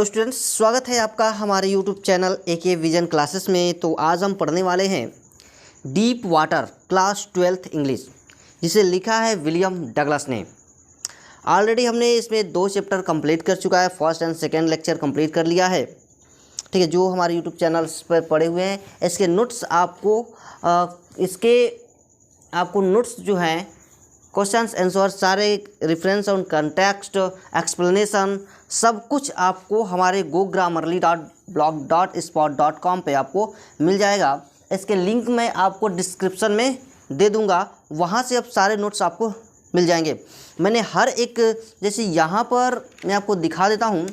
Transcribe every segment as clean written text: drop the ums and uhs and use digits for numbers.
Hello students, स्वागत है आपका हमारे YouTube channel AK vision classes में। तो आज हम पढ़ने वाले हैं deep water class 12th English, जिसे लिखा है विलियम डगलस ने। ऑलरेडी हमने इसमें 2 चैप्टर कंप्लीट कर चुका है। First and second lecture complete कर लिया है, ठीक है। जो हमारे यूट्यूब चैनल्स पर पढ़े हुए हैं, इसके नोट्स आपको नोट्स जो हैं, क्वेश्चंस आंसर सारे, रेफरेंस और कंटेक्स्ट, एक्सप्लेनेशन, सब कुछ आपको हमारे gogrammarly.blog.spot.com पे आपको मिल जाएगा। इसके लिंक मैं आपको डिस्क्रिप्शन में दे दूंगा, वहाँ से अब सारे नोट्स आपको मिल जाएंगे। मैंने हर एक, जैसे यहाँ पर मैं आपको दिखा देता हूँ,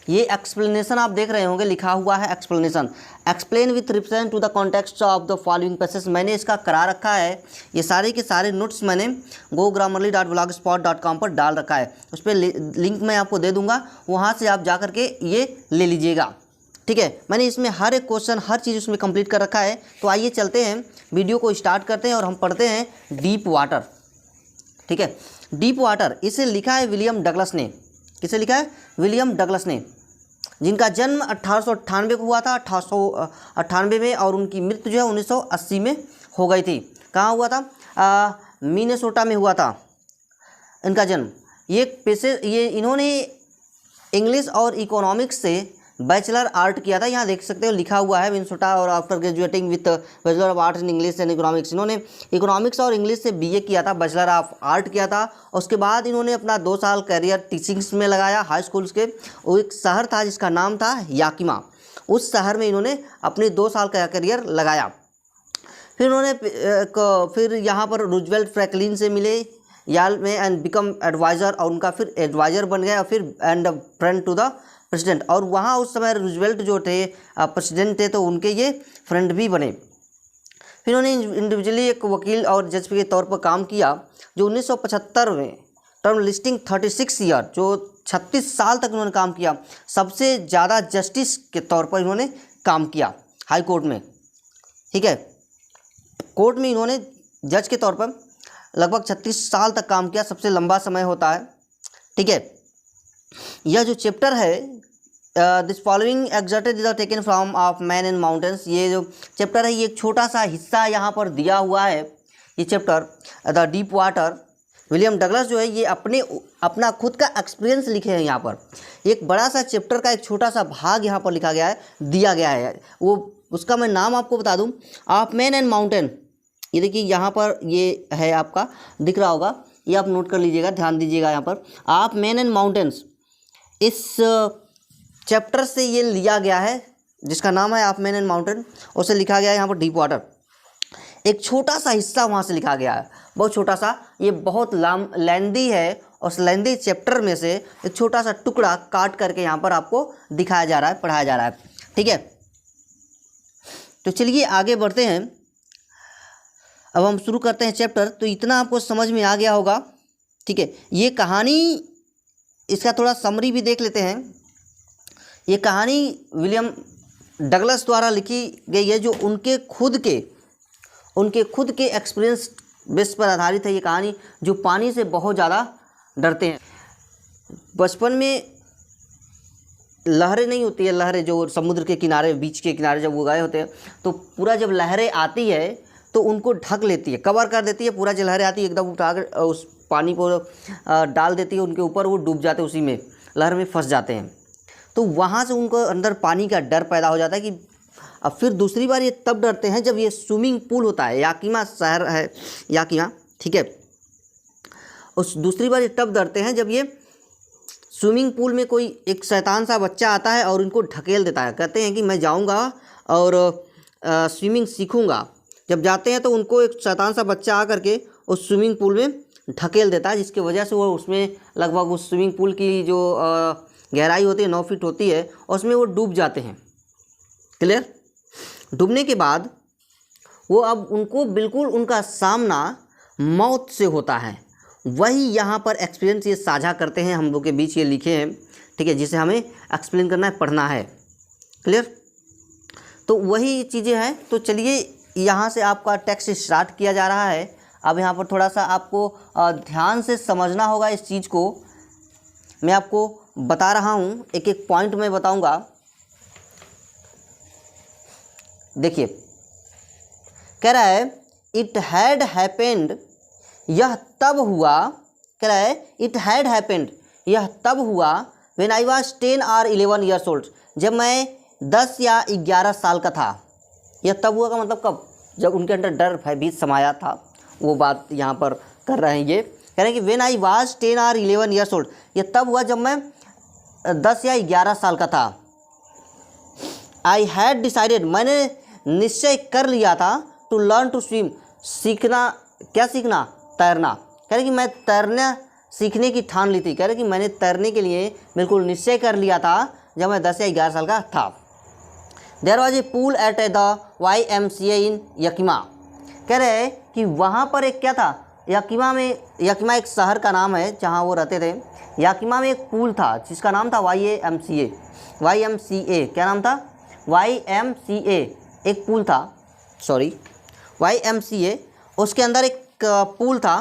ये एक्सप्लेनेशन आप देख रहे होंगे, लिखा हुआ है explanation, explain with reference to the context of the following passage. मैंने इसका करा रखा है। ये सारे के सारे नोट्स मैंने gogrammarly.blogspot.com पर डाल रखा है। उस पर लिंक मैं आपको दे दूंगा, वहाँ से आप जा करके ये ले लीजिएगा, ठीक है। मैंने इसमें हर एक क्वेश्चन, हर चीज़ उसमें कंप्लीट कर रखा है। तो आइए चलते हैं, वीडियो को स्टार्ट करते हैं और हम पढ़ते हैं डीप वाटर, ठीक है। डीप वाटर, इसे लिखा है विलियम डगलस ने। किसे लिखा है? विलियम डगलस ने, जिनका जन्म 1898 को हुआ था, 1898 में, और उनकी मृत्यु जो है 1980 में हो गई थी। कहाँ हुआ था? मिनेसोटा में हुआ था इनका जन्म। ये इन्होंने इंग्लिश और इकोनॉमिक्स से बैचलर आर्ट किया था। यहाँ देख सकते हो लिखा हुआ है मिनेसोटा, और after graduating with bachelor of arts in English and economics. इन्होंने इकोनॉमिक्स और इंग्लिश से बीए किया था, बैचलर ऑफ आर्ट किया था। उसके बाद इन्होंने अपना 2 साल करियर टीचिंग्स में लगाया, हाई स्कूल्स के। वो एक शहर था जिसका नाम था याकिमा, उस शहर में इन्होंने अपने 2 साल का करियर लगाया। फिर यहाँ पर रूजवेल्ट फ्रैंकलिन से मिले याल में एंड बिकम एडवाइज़र, और उनका फिर एडवाइज़र बन गया, और फिर and friend to the president. और वहाँ उस समय रूजवेल्ट जो थे प्रेसिडेंट थे, तो उनके ये फ्रेंड भी बने। फिर उन्होंने इंडिविजुअली एक वकील और जज के तौर पर काम किया, जो 1975 में टर्म लिस्टिंग 36 ईयर, जो 36 साल तक उन्होंने काम किया। सबसे ज़्यादा जस्टिस के तौर पर इन्होंने काम किया हाई कोर्ट में, ठीक है। कोर्ट में इन्होंने जज के तौर पर लगभग 36 साल तक काम किया, सबसे लंबा समय होता है, ठीक है। यह जो चैप्टर है, this following exerted is taken from of man in mountains, ये जो चैप्टर है, ये एक छोटा सा हिस्सा यहाँ पर दिया हुआ है। ये chapter the deep water, William Douglas जो है, ये अपना खुद का एक्सपीरियंस लिखे हैं। यहाँ पर एक बड़ा सा चैप्टर का एक छोटा सा भाग यहाँ पर लिखा गया है, दिया गया है। वो उसका मैं नाम आपको बता दूँ, ऑफ मैन एंड माउंटेन। ये देखिए यहाँ पर ये है, आपका दिख रहा होगा, ये आप नोट कर लीजिएगा, ध्यान दीजिएगा। यहाँ पर ऑफ मैन एंड माउंटेन्स, इस चैप्टर से ये लिया गया है, जिसका नाम है ऑफ मैन एंड माउंटेन, उसे लिखा गया है यहाँ पर डीप वाटर। एक छोटा सा हिस्सा वहाँ से लिखा गया है, बहुत छोटा सा। ये बहुत लेंदी है, और उस लेंदी चैप्टर में से एक छोटा सा टुकड़ा काट करके यहाँ पर आपको दिखाया जा रहा है, पढ़ाया जा रहा है, ठीक है। तो चलिए आगे बढ़ते हैं। अब हम शुरू करते हैं चैप्टर। तो इतना आपको समझ में आ गया होगा, ठीक है। ये कहानी, इसका थोड़ा समरी भी देख लेते हैं। ये कहानी विलियम डगलस द्वारा लिखी गई है, जो उनके खुद के एक्सपीरियंस बेस पर आधारित है ये कहानी, जो पानी से बहुत ज़्यादा डरते हैं। बचपन में लहरें नहीं होती है, लहरें जो समुद्र के किनारे, बीच के किनारे जब वो गए होते हैं, तो पूरा जब लहरें आती है तो उनको ढक लेती है, कवर कर देती है। पूरा जो लहरें आती है एकदम उठाकर उस पानी को डाल देती है उनके ऊपर, वो डूब जाते हैं, उसी में लहर में फंस जाते हैं। तो वहाँ से उनको अंदर पानी का डर पैदा हो जाता है कि अब फिर दूसरी बार ये तब डरते हैं जब ये स्विमिंग पूल होता है, याकिमा शहर है याकिमा, ठीक है। उस दूसरी बार ये तब डरते हैं जब ये स्विमिंग पूल में कोई एक शैतान सा बच्चा आता है और इनको ढकेल देता है। कहते हैं कि मैं जाऊँगा और स्विमिंग सीखूँगा। जब जाते हैं तो उनको एक शैतान सा बच्चा आ करके उस स्विमिंग पूल में ढकेल देता है, जिसकी वजह से वो उसमें लगभग उस स्विमिंग पूल की जो गहराई होती है 9 फीट होती है, और उसमें वो डूब जाते हैं। क्लियर? डूबने के बाद वो अब उनको बिल्कुल उनका सामना मौत से होता है। वही यहाँ पर एक्सपीरियंस ये साझा करते हैं, हम लोग के बीच ये लिखे हैं, ठीक है, जिसे हमें एक्सप्लेन करना है, पढ़ना है। क्लियर? तो वही चीज़ें हैं। तो चलिए यहाँ से आपका टेक्स्ट स्टार्ट किया जा रहा है। अब यहाँ पर थोड़ा सा आपको ध्यान से समझना होगा इस चीज़ को। मैं आपको बता रहा हूँ, एक एक पॉइंट मैं बताऊँगा। देखिए कह रहा है इट हैड हैपेंड, यह तब हुआ, कह रहा है इट हैड हैपेंड, यह तब हुआ व्हेन आई वाज 10 और 11 ईयर्स ओल्ड, जब मैं 10 या 11 साल का था। यह तब हुआ का मतलब कब? जब उनके अंदर डर भयभीत समाया था, वो बात यहाँ पर कर रहे हैं। ये कह रहे हैं कि व्हेन आई वाज 10 और 11 ईयर्स ओल्ड, यह तब हुआ जब मैं 10 या 11 साल का था। आई हैड डिसाइडेड, मैंने निश्चय कर लिया था, टू लर्न टू स्विम, सीखना, क्या सीखना? तैरना। कह रहे कि मैं तैरना सीखने की ठान ली थी। कह रहे कि मैंने तैरने के लिए बिल्कुल निश्चय कर लिया था जब मैं 10 या 11 साल का था। There was a pool at the YMCA in Yakima. कह रहे हैं कि वहाँ पर एक क्या था? यकीमा में, यकीमा एक शहर का नाम है जहाँ वो रहते थे। यकीमा में एक पूल था जिसका नाम था YMCA। क्या नाम था? YMCA, एक पूल था, सॉरी YMCA, उसके अंदर एक पूल था।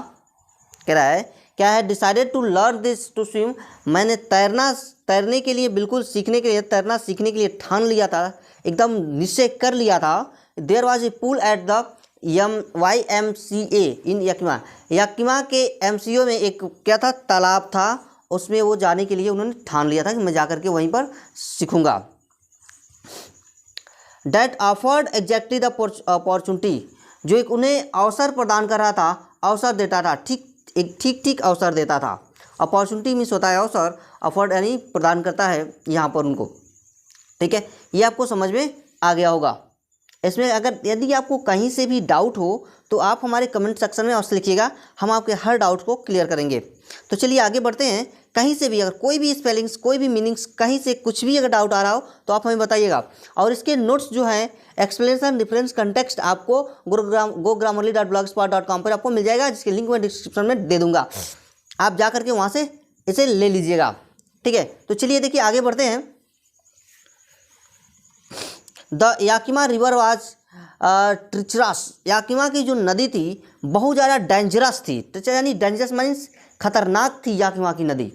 कह रहा है क्या है? Decided to learn this to swim, मैंने तैरने के लिए, बिल्कुल सीखने के लिए, तैरना सीखने के लिए ठान लिया था, एकदम निश्चय कर लिया था। There was a pool at the YMCA in Yakima, Yakima के MCO में एक क्या था? तालाब था, उसमें वो जाने के लिए उन्होंने ठान लिया था कि मैं जाकर के वहीं पर सीखूंगा। That offered exactly the opportunity, जो एक उन्हें अवसर प्रदान कर रहा था, अवसर देता था, ठीक अवसर देता था। अपॉर्चुनिटी मीन्स होता है अवसर, अफोर्ड यानी प्रदान करता है यहाँ पर उनको। ठीक है, ये आपको समझ में आ गया होगा। इसमें अगर यदि आपको कहीं से भी डाउट हो तो आप हमारे कमेंट सेक्शन में अवश्य लिखिएगा, हम आपके हर डाउट को क्लियर करेंगे। तो चलिए आगे बढ़ते हैं। कहीं से भी अगर कोई भी स्पेलिंग्स, कोई भी मीनिंग्स, कहीं से कुछ भी अगर डाउट आ रहा हो तो आप हमें बताइएगा। और इसके नोट्स जो हैं, एक्सप्लेनेशन, डिफरेंस, कंटेक्स्ट आपको gogrammarly.blogspot.com पर आपको मिल जाएगा, जिसकी लिंक मैं डिस्क्रिप्शन में दे दूँगा। आप जा करके वहाँ से इसे ले लीजिएगा। ठीक है, तो चलिए देखिए आगे बढ़ते हैं। The Yakima river was treacherous, Yakima की जो नदी थी बहुत ज़्यादा डेंजरस थी। ट्रिचरस यानी डेंजरस मीन्स खतरनाक थी। याकिमा की नदी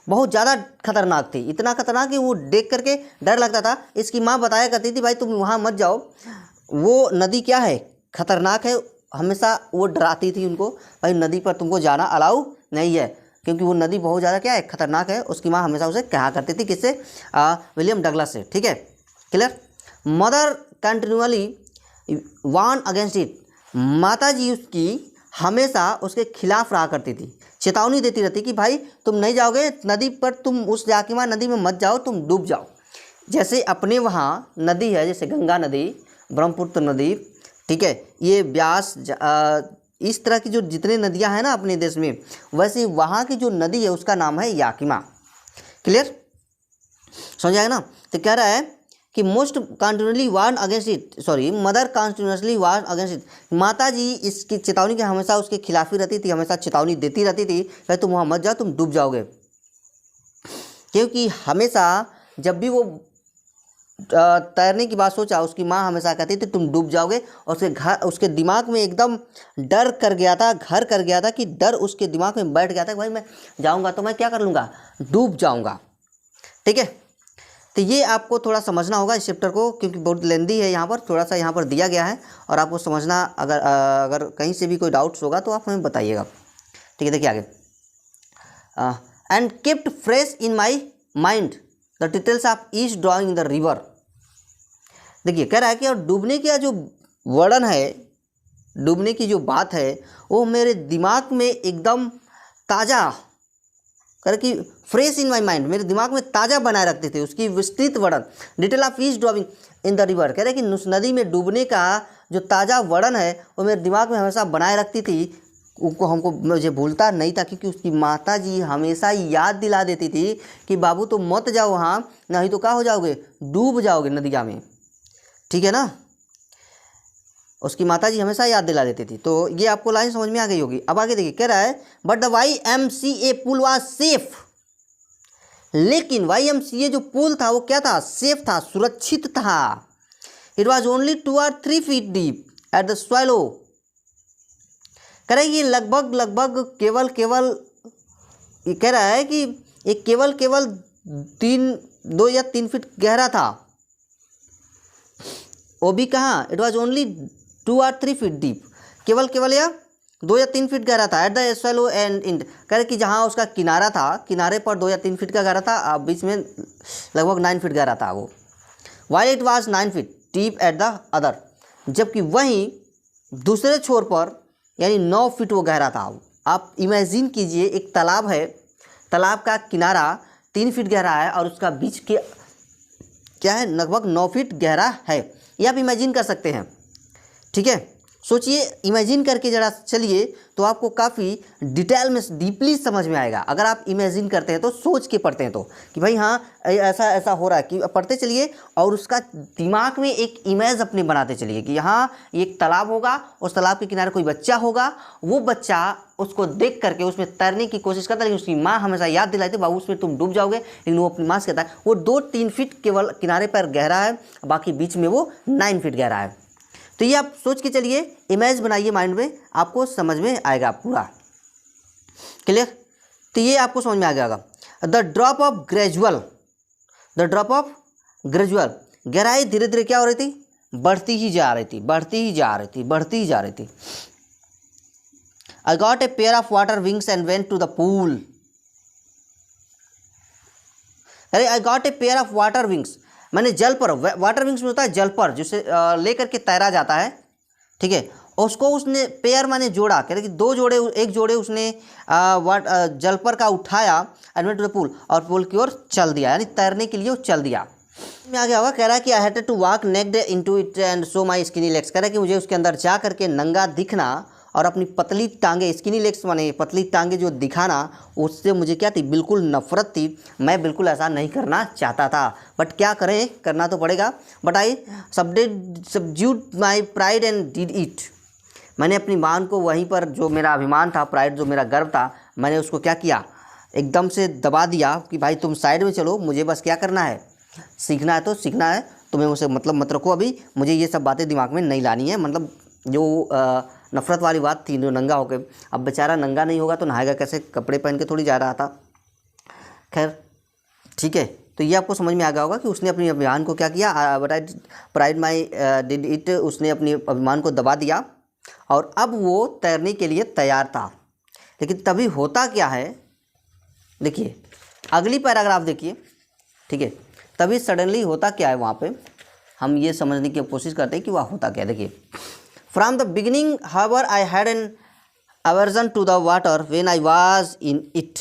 बहुत ज़्यादा खतरनाक थी, इतना खतरनाक कि वो देख करके डर लगता था। इसकी माँ बताया करती थी भाई तुम वहाँ मत जाओ, वो नदी क्या है? खतरनाक है। हमेशा वो डराती थी उनको, भाई नदी पर तुमको जाना अलाउ नहीं है, क्योंकि वो नदी बहुत ज़्यादा क्या है? खतरनाक है। उसकी माँ हमेशा उसे कहा करती थी, किससे? विलियम डगलस से। ठीक है, clear. Mother continually warn against it, माता जी उसकी हमेशा उसके खिलाफ रहा करती थी, चेतावनी देती रहती कि भाई तुम नहीं जाओगे नदी पर, तुम उस याकिमा नदी में मत जाओ, तुम डूब जाओ। जैसे अपने वहाँ नदी है, जैसे गंगा नदी, ब्रह्मपुत्र नदी, ठीक है, ये ब्यास, इस तरह की जो जितने नदियाँ हैं ना अपने देश में, वैसे वहाँ की जो नदी है उसका नाम है याकिमा। क्लियर, समझ आएगा ना। तो कह रहा है कि most continuously warn against it, sorry mother continuously warn against it, माता जी इसकी चेतावनी के हमेशा उसके खिलाफ ही रहती थी, हमेशा चेतावनी देती रहती थी भाई तुम वहाँ मत जाओ, तुम डूब जाओगे। क्योंकि हमेशा जब भी वो तैरने की बात सोचा, उसकी माँ हमेशा कहती थी तुम डूब जाओगे। और उसके दिमाग में एकदम डर कर गया था, घर कर गया था कि डर उसके दिमाग में बैठ गया था कि भाई मैं जाऊँगा तो मैं क्या कर लूँगा? डूब जाऊँगा। ठीक है, तो ये आपको थोड़ा समझना होगा इस चैप्टर को, क्योंकि बहुत लेंदी है, यहाँ पर थोड़ा सा यहाँ पर दिया गया है और आपको समझना। अगर कहीं से भी कोई डाउट्स होगा तो आप हमें बताइएगा। ठीक है, देखिए आगे। And kept fresh in my mind the details of each drawing in the river. देखिए कह रहा है कि और डूबने का जो वर्णन है, डूबने की जो बात है, वो मेरे दिमाग में एकदम ताज़ा कर कि फ्रेश इन माई माइंड, मेरे दिमाग में ताज़ा बनाए रखते थे उसकी विस्तृत वर्णन। Detail of each drawing in the river, कह रहे कि उस नदी में डूबने का जो ताज़ा वर्णन है वो मेरे दिमाग में हमेशा बनाए रखती थी, उनको मुझे भूलता नहीं था, क्योंकि उसकी माता जी हमेशा याद दिला देती थी कि बाबू तुम मत जाओ वहाँ, नहीं तो क्या हो जाओगे? डूब जाओगे नदिया में। ठीक है ना, उसकी माताजी हमेशा याद दिला देती थी। तो ये आपको लाइन समझ में आ गई होगी। अब आगे देखिए, कह रहा है but the YMCA pool was safe, लेकिन YMCA जो पुल था वो क्या था? सेफ था, सुरक्षित था। It was only 2 or 3 feet deep at the swallow. कह रहा है ये लगभग केवल ये कह रहा है कि ये केवल 2 या 3 फीट गहरा था। वो भी कहाँ, इट वॉज ओनली 2 और 3 फीट डीप, केवल या 2 या 3 फीट गहरा था। At the shallow end end, कह रहे कि जहाँ उसका किनारा था, किनारे पर 2 या 3 फीट का गहरा था, बीच में लगभग 9 फीट गहरा था वो। While it was 9 feet deep at the other, जबकि वहीं दूसरे छोर पर यानी 9 फीट वो गहरा था। आप इमेजिन कीजिए, एक तालाब है, तालाब का किनारा 3 फीट गहरा है और उसका बीच के क्या है, लगभग 9 फीट गहरा है। ये आप इमेजिन कर सकते हैं, ठीक है। सोचिए, इमेजिन करके ज़रा चलिए तो आपको काफ़ी डिटेल में डीपली समझ में आएगा। अगर आप इमेजिन करते हैं तो, सोच के पढ़ते हैं तो, कि भाई हाँ ऐसा ऐसा हो रहा है, कि पढ़ते चलिए और उसका दिमाग में एक इमेज अपने बनाते चलिए कि यहाँ एक तालाब होगा, उस तालाब के किनारे कोई बच्चा होगा, वो बच्चा उसको देख करके उसमें तैरने की कोशिश करता है, लेकिन उसकी माँ हमेशा याद दिलाती है बाबू उसमें तुम डूब जाओगे, लेकिन वो अपनी माँ से कहता है वो 2-3 फीट केवल किनारे पर गहरा है, बाकी बीच में वो 9 फीट गहरा है। तो ये आप सोच के चलिए, इमेज बनाइए माइंड में, आपको समझ में आएगा पूरा। क्लियर? तो ये आपको समझ में आ जाएगा। द ड्रॉप ऑफ ग्रेजुअल, गहराई धीरे धीरे क्या हो रही थी, बढ़ती ही जा रही थी। I got a pair of water wings and went to the pool. अरे I got a pair of water wings, मैंने जल पर, वाटर विंग्स में होता है जल पर, जिसे लेकर के तैरा जाता है, ठीक है। उसको उसने पेयर माने जोड़ा, कह रहे कि 2 जोड़े, एक जोड़े उसने जल पर का उठाया and went to the pool, और पूल की ओर चल दिया, यानी तैरने के लिए वो चल दिया। में आ गया होगा, कह रहा है कि I had to walk naked into it and show my skinny legs, कह रहा है कि मुझे उसके अंदर जा करके नंगा दिखना और अपनी पतली टांगे, स्किनी लेग्स माने पतली टांगे जो दिखाना, उससे मुझे क्या थी, बिल्कुल नफरत थी। मैं बिल्कुल ऐसा नहीं करना चाहता था, बट क्या करें, करना तो पड़ेगा। But I subdued my pride and did it, मैंने अपनी मान को वहीं पर, जो मेरा अभिमान था, प्राइड जो मेरा गर्व था, मैंने उसको क्या किया, एकदम से दबा दिया कि भाई तुम साइड में चलो, मुझे बस क्या करना है, सीखना है तो सीखना है, तुम्हें उसे मतलब मत रखो, अभी मुझे ये सब बातें दिमाग में नहीं लानी है। मतलब जो नफ़रत वाली बात थी, जो नंगा होके, अब बेचारा नंगा नहीं होगा तो नहाएगा कैसे, कपड़े पहन के थोड़ी जा रहा था। खैर ठीक है, तो ये आपको समझ में आ गया होगा कि उसने अपनी अभिमान को क्या किया, but I pride my did it, उसने अपनी अभिमान को दबा दिया और अब वो तैरने के लिए तैयार था। लेकिन तभी होता क्या है, देखिए अगली पैराग्राफ देखिए, ठीक है। तभी सडनली होता क्या है वहाँ पे, हम ये समझने की कोशिश करते हैं कि वह होता क्या है। देखिए, from the beginning however I had an aversion to the water when I was in it,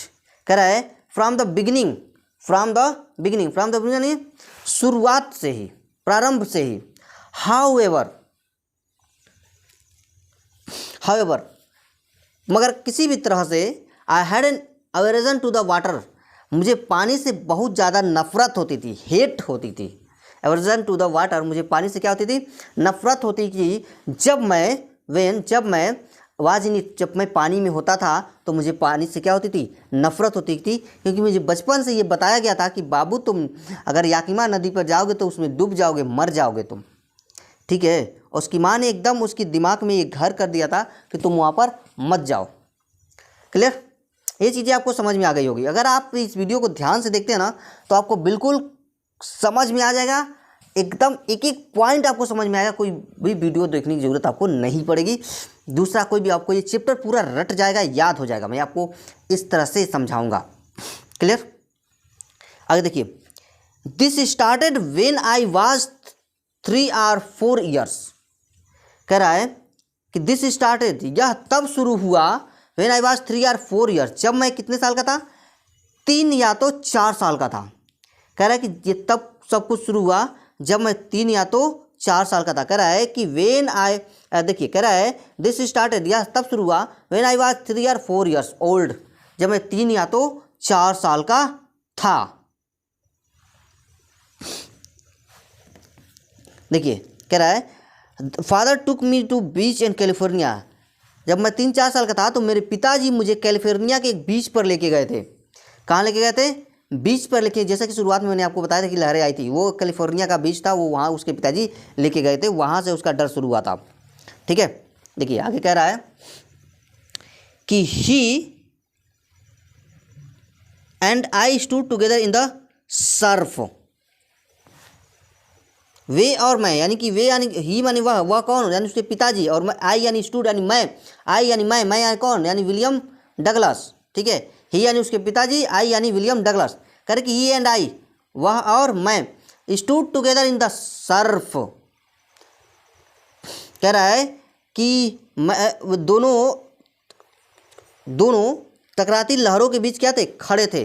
कह रहा है फ्रॉम द बिगिनिंग, शुरुआत से ही, प्रारंभ से ही। हाउएवर, मगर किसी भी तरह से, I had an aversion to the water, मुझे पानी से बहुत ज़्यादा नफरत होती थी, हेट होती थी। एवर्जन टू द वाटर, मुझे पानी से क्या होती थी, नफरत होती थी। जब मैं वाज इन इट, जब मैं पानी में होता था तो मुझे पानी से क्या होती थी, नफरत होती थी, क्योंकि मुझे बचपन से ये बताया गया था कि बाबू तुम अगर याकिमा नदी पर जाओगे तो उसमें डूब जाओगे, मर जाओगे तुम, ठीक है। उसकी माँ ने एकदम उसकी दिमाग में ये घर कर दिया था कि तुम वहाँ पर मत जाओ। क्लियर? ये चीज़ें आपको समझ में आ गई होगी। अगर आप इस वीडियो को ध्यान से देखते हैं ना तो आपको बिल्कुल समझ में आ जाएगा, एकदम एक एक पॉइंट आपको समझ में आएगा, कोई भी वीडियो देखने की ज़रूरत आपको नहीं पड़ेगी। दूसरा कोई भी, आपको ये चैप्टर पूरा रट जाएगा, याद हो जाएगा। मैं आपको इस तरह से समझाऊंगा। क्लियर? आगे देखिए, this started when I was 3 or 4 years, कह रहा है कि दिस स्टार्टेड, यह तब शुरू हुआ, when I was 3 or 4 years, जब मैं कितने साल का था, 3 या तो 4 साल का था। कह रहा है कि ये तब सब कुछ शुरू हुआ जब मैं 3 या तो 4 साल का था। कह रहा है कि व्हेन आई, देखिए कह रहा है दिस स्टार्टेड, यह तब शुरू हुआ, when I was 3 or 4 years old, जब मैं 3 या तो 4 साल का था। देखिए कह रहा है father took me to beach in California, जब मैं 3-4 साल का था तो मेरे पिताजी मुझे कैलिफोर्निया के एक बीच पर लेके गए थे। कहाँ लेके गए थे? बीच पर लेके, जैसा कि शुरुआत में मैंने आपको बताया था कि लहरें आई थी, वो कैलिफोर्निया का बीच था, वो वहाँ उसके पिताजी लेके गए थे, वहाँ से उसका डर शुरू हुआ था। ठीक है, देखिए आगे कह रहा है कि he and I stood together in the surf. वे और मैं, यानी कि वे यानी ही मानी वह कौन, यानी उसके पिताजी, और मैं आई यानी स्टूड यानी मैं, आई यानी मैं यानी कौन, यानी विलियम डगलस। ठीक है, ही यानी उसके पिताजी, आई यानी विलियम डगलस। कह रहे कि ही एंड आई, वह और मैं, stood together in the Surf. कह रहा है कि दोनों टकराती लहरों के बीच क्या थे, खड़े थे।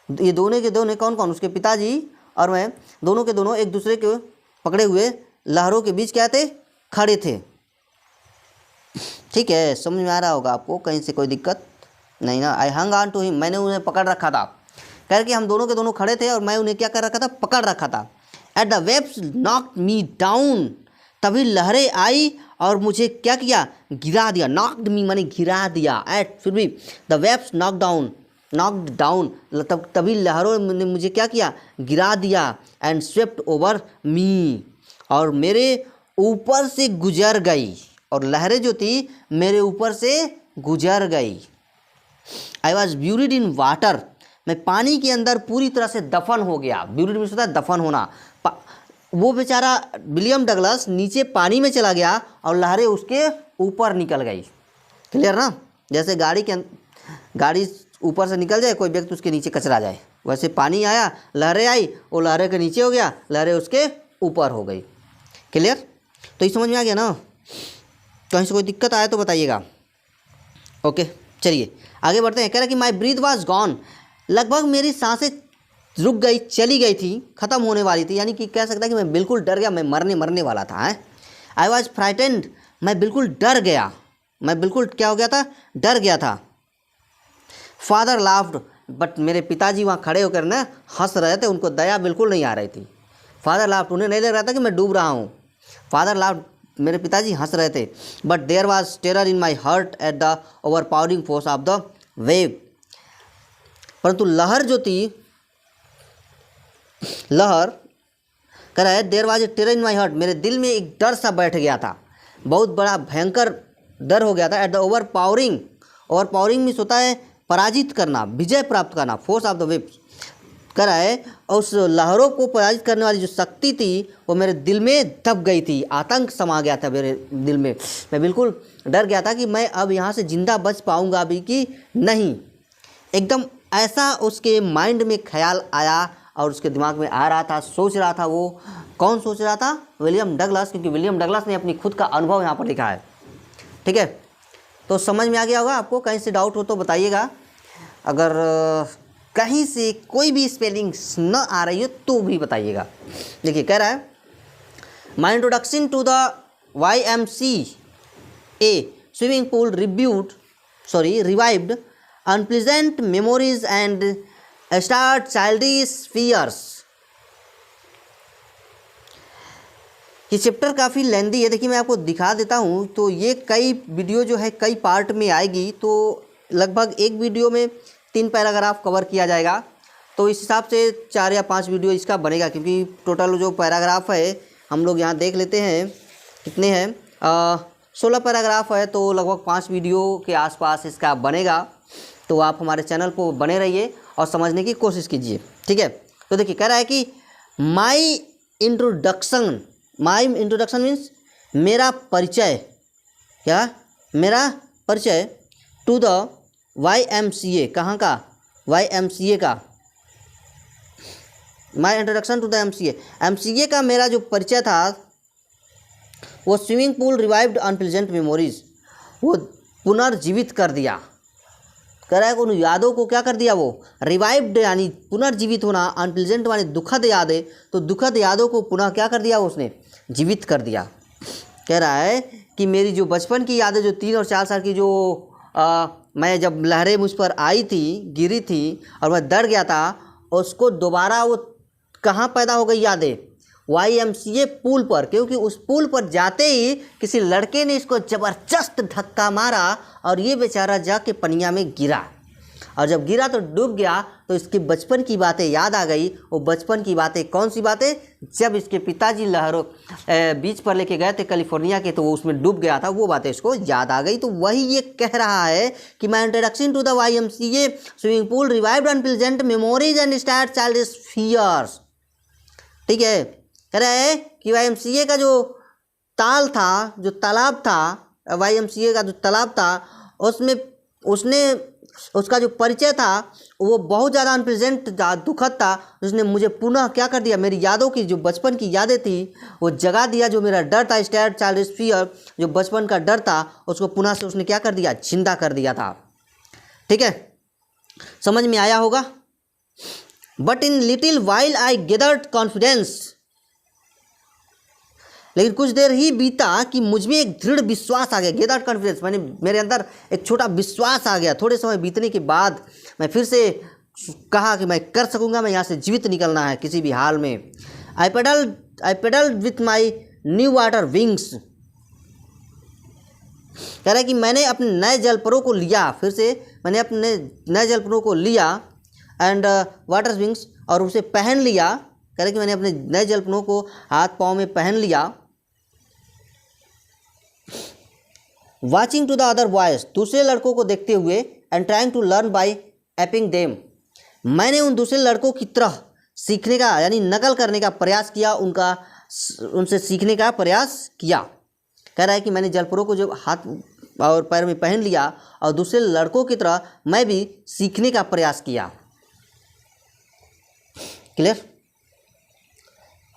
ये दोनों के दोनों कौन कौन, उसके पिताजी और मैं, दोनों के दोनों एक दूसरे के पकड़े हुए लहरों के बीच क्या थे, खड़े थे। ठीक है, समझ में आ रहा होगा आपको, कहीं से कोई दिक्कत नहीं ना। आई हंग ऑन टू हिम, मैंने उन्हें पकड़ रखा था। कह कि हम दोनों के दोनों खड़े थे और मैं उन्हें क्या कर रखा था, पकड़ रखा था। At the waves knocked me down, तभी लहरें आई और मुझे क्या किया, गिरा दिया। नॉक्ड मी माने गिरा दिया। एट फिर भी द वेव्स नॉक्ड डाउन, तभी लहरों ने मुझे क्या किया, गिरा दिया। एंड स्वेप्ट ओवर मी, और मेरे ऊपर से गुजर गई, और लहरें जो थी मेरे ऊपर से गुजर गई। I was buried in water, मैं पानी के अंदर पूरी तरह से दफन हो गया। ब्यूरिड मीन्स होता है दफन होना। वो बेचारा विलियम डगलस नीचे पानी में चला गया और लहरें उसके ऊपर निकल गई। क्लियर ना, जैसे गाड़ी ऊपर से निकल जाए, कोई व्यक्ति उसके नीचे कचरा जाए, वैसे पानी आया, लहरें आई, वो लहरें के नीचे हो गया, लहरें उसके ऊपर हो गई। क्लियर, तो ये समझ में आ गया ना। कहीं से कोई दिक्कत आए तो बताइएगा। ओके, चलिए आगे बढ़ते हैं। कह रहा कि माई ब्रीथ वॉज गॉन, लगभग मेरी सांसें रुक गई, चली गई थी, ख़त्म होने वाली थी। यानी कि कह सकता है कि मैं बिल्कुल डर गया, मैं मरने वाला था। आई वॉज फ्राइटेंड, मैं बिल्कुल डर गया, मैं बिल्कुल क्या हो गया था, डर गया था। फादर लाफ्ड, बट मेरे पिताजी वहाँ खड़े होकर ना हंस रहे थे, उनको दया बिल्कुल नहीं आ रही थी। फादर लाफ्ड, उन्हें नहीं लग रहा था कि मैं डूब रहा हूँ। फादर लाफ्ड, मेरे पिताजी हंस रहे थे। But there was terror in my heart at the overpowering force of the wave, परंतु लहर जो थी, लहर कह रहा है there was a terror in my heart, मेरे दिल में एक डर सा बैठ गया था, बहुत बड़ा भयंकर डर हो गया था। At the over powering means होता है पराजित करना, विजय प्राप्त करना। फोर्स ऑफ द वेव्स कह रहा है, और उस लहरों को पराजित करने वाली जो शक्ति थी वो मेरे दिल में दब गई थी, आतंक समा गया था मेरे दिल में। मैं बिल्कुल डर गया था कि मैं अब यहाँ से जिंदा बच पाऊँगा अभी कि नहीं। एकदम ऐसा उसके माइंड में ख्याल आया और उसके दिमाग में आ रहा था, सोच रहा था। वो कौन सोच रहा था, विलियम डगलस, क्योंकि विलियम डगलस ने अपनी खुद का अनुभव यहाँ पर लिखा है। ठीक है, तो समझ में आ गया होगा आपको। कहीं से डाउट हो तो बताइएगा, अगर कहीं से कोई भी स्पेलिंग्स न आ रही हो तो भी बताइएगा। देखिए कह रहा है, my introduction to the YMCA swimming pool revived unpleasant memories and start childish fears. ये चैप्टर काफ़ी लेंदी है। देखिए मैं आपको दिखा देता हूँ, तो ये कई वीडियो जो है कई पार्ट में आएगी, तो लगभग एक वीडियो में 3 पैराग्राफ कवर किया जाएगा। तो इस हिसाब से 4 या 5 वीडियो इसका बनेगा, क्योंकि टोटल जो पैराग्राफ है हम लोग यहाँ देख लेते हैं कितने हैं, 16 पैराग्राफ है, तो लगभग 5 वीडियो के आसपास इसका बनेगा। तो आप हमारे चैनल पर बने रहिए और समझने की कोशिश कीजिए। ठीक है, तो देखिए कह रहा है कि माई इंट्रोडक्शन मीन्स मेरा परिचय, क्या मेरा परिचय, टू द YMCA, कहाँ का, YMCA का, my introduction to the MCA का मेरा जो परिचय था, वो swimming pool revived unpleasant memories, वो पुनर्जीवित कर दिया। कह रहा है उन यादों को क्या कर दिया, वो रिवाइव्ड यानी पुनर्जीवित होना, अनप्लीजेंट यानी दुखद यादें, तो दुखद यादों को पुनः क्या कर दिया, उसने जीवित कर दिया। कह रहा है कि मेरी जो बचपन की यादें, जो 3 और 4 साल की, जो मैं जब लहरें मुझ पर आई थी, गिरी थी और मैं डर गया था, उसको दोबारा वो कहाँ पैदा हो गई यादें, YMCA पुल पर, क्योंकि उस पुल पर जाते ही किसी लड़के ने इसको ज़बरदस्त धक्का मारा और ये बेचारा जाके पनिया में गिरा और जब गिरा तो डूब गया, तो इसकी बचपन की बातें याद आ गई। वो बचपन की बातें कौन सी बातें? जब इसके पिताजी लहरों बीच पर लेके गए थे कैलिफोर्निया के, तो वो उसमें डूब गया था, वो बातें इसको याद आ गई। तो वही ये कह रहा है कि my introduction to the YMCA swimming pool revived unpleasant memories and start childish fears. ठीक है, कह रहा है कि YMCA का जो ताल था, जो तालाब था, YMCA का जो तालाब था, उसका जो परिचय था वो बहुत ज़्यादा अनप्लेजेंट दुखद था। उसने मुझे पुनः क्या कर दिया, मेरी यादों की जो बचपन की यादें थी वो जगा दिया। जो मेरा डर था, स्टार्ट चाइल्डिश फियर, जो बचपन का डर था, उसको पुनः से उसने क्या कर दिया, जिंदा कर दिया था। ठीक है, समझ में आया होगा। But in little while I gathered confidence, लेकिन कुछ देर ही बीता कि मुझ में एक दृढ़ विश्वास आ गया। गेदर्ड कॉन्फिडेंस मैंने, मेरे अंदर एक छोटा विश्वास आ गया। थोड़े समय बीतने के बाद मैं फिर से कहा कि मैं कर सकूंगा, मैं यहाँ से जीवित निकलना है किसी भी हाल में। I paddled with my new water wings, कह रहा है कि मैंने अपने नए जलपरों को लिया, फिर से मैंने अपने नए जलपरों को लिया एंड वाटर विंग्स, और उसे पहन लिया। कह रहे कि मैंने अपने नए जलपरों को हाथ पाँव में पहन लिया। Watching to the other boys, दूसरे लड़कों को देखते हुए, and trying to learn by aping them, मैंने उन दूसरे लड़कों की तरह सीखने का यानी नकल करने का प्रयास किया, उनसे सीखने का प्रयास किया। कह रहा है कि मैंने जलपरों को जो हाथ और पैर में पहन लिया और दूसरे लड़कों की तरह मैं भी सीखने का प्रयास किया। क्लियर?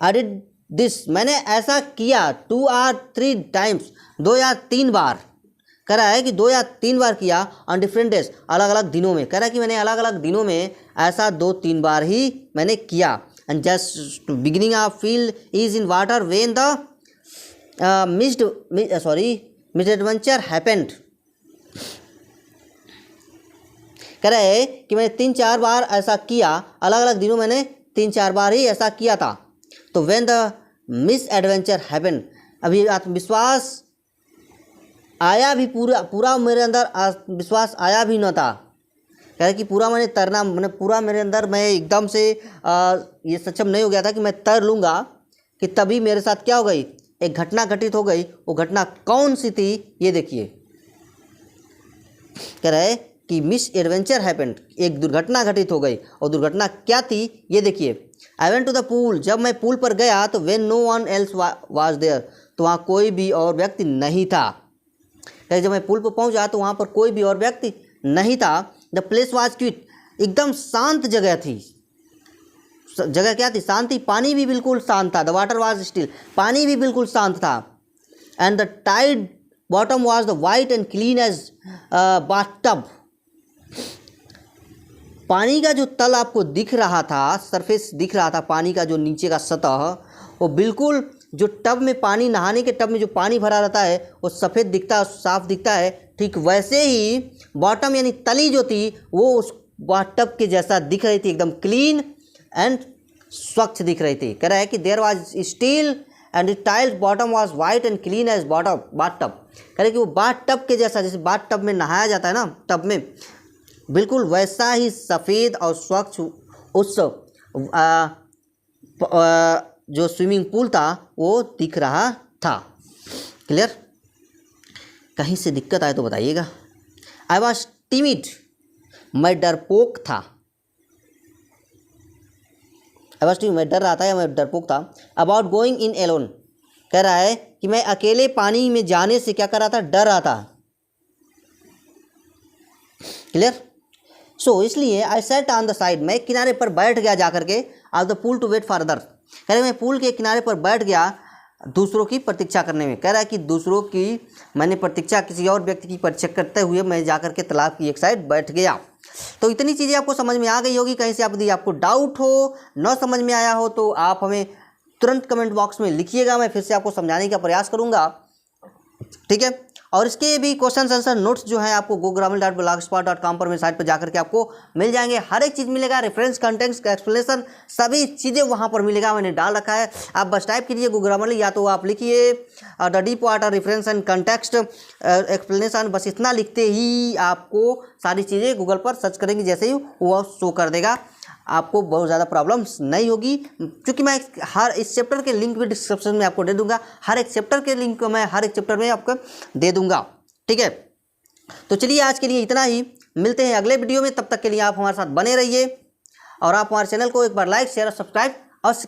आई डिड दिस, मैंने ऐसा किया 2 or 3 times, 2 या 3 बार। कह रहा है कि 2 या 3 बार किया ऑन डिफरेंट डेज, अलग अलग दिनों में। कह रहा है कि मैंने अलग अलग दिनों में ऐसा 2-3 बार ही मैंने किया। And just beginning of feel is in water when the miss adventure happened. कह रहा है कि मैंने 3-4 बार ऐसा किया, अलग अलग दिनों मैंने 3-4 बार ही ऐसा किया था। तो when the miss adventure happened, अभी आत्मविश्वास आया भी, पूरा मेरे अंदर विश्वास आया भी न था। कह रहे कि पूरा मैंने तैरना, मैंने पूरा मेरे अंदर, मैं एकदम से ये सक्षम नहीं हो गया था कि मैं तैर लूँगा, कि तभी मेरे साथ क्या हो गई, एक घटना घटित हो गई। वो घटना कौन सी थी, ये देखिए। कह रहा है कि मिस एडवेंचर हैपेंड, एक दुर्घटना घटित हो गई, और दुर्घटना क्या थी ये देखिए। I went to the pool, जब मैं पूल पर गया तो when no one else was there, तो वहाँ कोई भी और व्यक्ति नहीं था। जब मैं पुल पर पहुँचा तो वहाँ पर कोई भी और व्यक्ति नहीं था। द प्लेस वाज क्विट, एकदम शांत जगह थी। जगह क्या थी, शांति। पानी भी बिल्कुल शांत था। द वाटर वाज स्टिल, पानी भी बिल्कुल शांत था। एंड द टाइड bottom was the white and clean as bathtub, पानी का जो तल आपको दिख रहा था, सरफेस दिख रहा था, पानी का जो नीचे का सतह, वो बिल्कुल जो टब में पानी, नहाने के टब में जो पानी भरा रहता है वो सफ़ेद दिखता है, साफ दिखता है। ठीक वैसे ही बॉटम यानी तली जो थी वो उस टब के जैसा दिख रही थी, एकदम क्लीन एंड स्वच्छ दिख रही थी। कह रहा है कि there was still and it tiled bottom was white and clean as bathtub. कह रहे कि वो बाथ टब के जैसा, जैसे बाथ टब में नहाया जाता है ना, टब में, बिल्कुल वैसा ही सफ़ेद और स्वच्छ उस जो स्विमिंग पूल था वो दिख रहा था। क्लियर? कहीं से दिक्कत आए तो बताइएगा। आई वॉज टिमिड, मैं डरपोक था। आई वॉज टिमिड, मैं डर रहा था या मैं डरपोक था। अबाउट गोइंग इन एलोन, कह रहा है कि मैं अकेले पानी में जाने से क्या कर रहा था, डर रहा था। क्लियर? सो इसलिए I sat on the side, मैं किनारे पर बैठ गया जाकर के, of the pool to wait for other. कह रहे मैं पूल के किनारे पर बैठ गया दूसरों की प्रतीक्षा करने में। कह रहा है कि दूसरों की मैंने प्रतीक्षा, किसी और व्यक्ति की प्रतीक्षा करते हुए मैं जाकर के तालाब की एक साइड बैठ गया। तो इतनी चीज़ें आपको समझ में आ गई होगी। कहीं से यदि आपको डाउट हो, न समझ में आया हो, तो आप हमें तुरंत कमेंट बॉक्स में लिखिएगा, मैं फिर से आपको समझाने का प्रयास करूँगा। ठीक है? और इसके भी क्वेश्चन आंसर नोट्स जो है आपको gogramar.blogspot.com पर मेरे साइट पर जाकर के आपको मिल जाएंगे। हर एक चीज़ मिलेगा, रेफरेंस कंटेंट्स का एक्सप्लेनेशन सभी चीज़ें वहाँ पर मिलेगा, मैंने डाल रखा है। आप बस टाइप कीजिए Grammarly, या तो आप लिखिए the deep water reference and context explanation, बस इतना लिखते ही आपको सारी चीज़ें गूगल पर सर्च करेंगे जैसे ही वो शो कर देगा, आपको बहुत ज़्यादा प्रॉब्लम्स नहीं होगी। क्योंकि मैं हर इस चैप्टर के लिंक भी डिस्क्रिप्शन में आपको दे दूंगा, हर एक चैप्टर के लिंक मैं हर एक चैप्टर में आपको दे दूंगा, ठीक है। तो चलिए आज के लिए इतना ही, मिलते हैं अगले वीडियो में, तब तक के लिए आप हमारे साथ बने रहिए और आप हमारे चैनल को एक बार लाइक शेयर और सब्सक्राइब अवश्य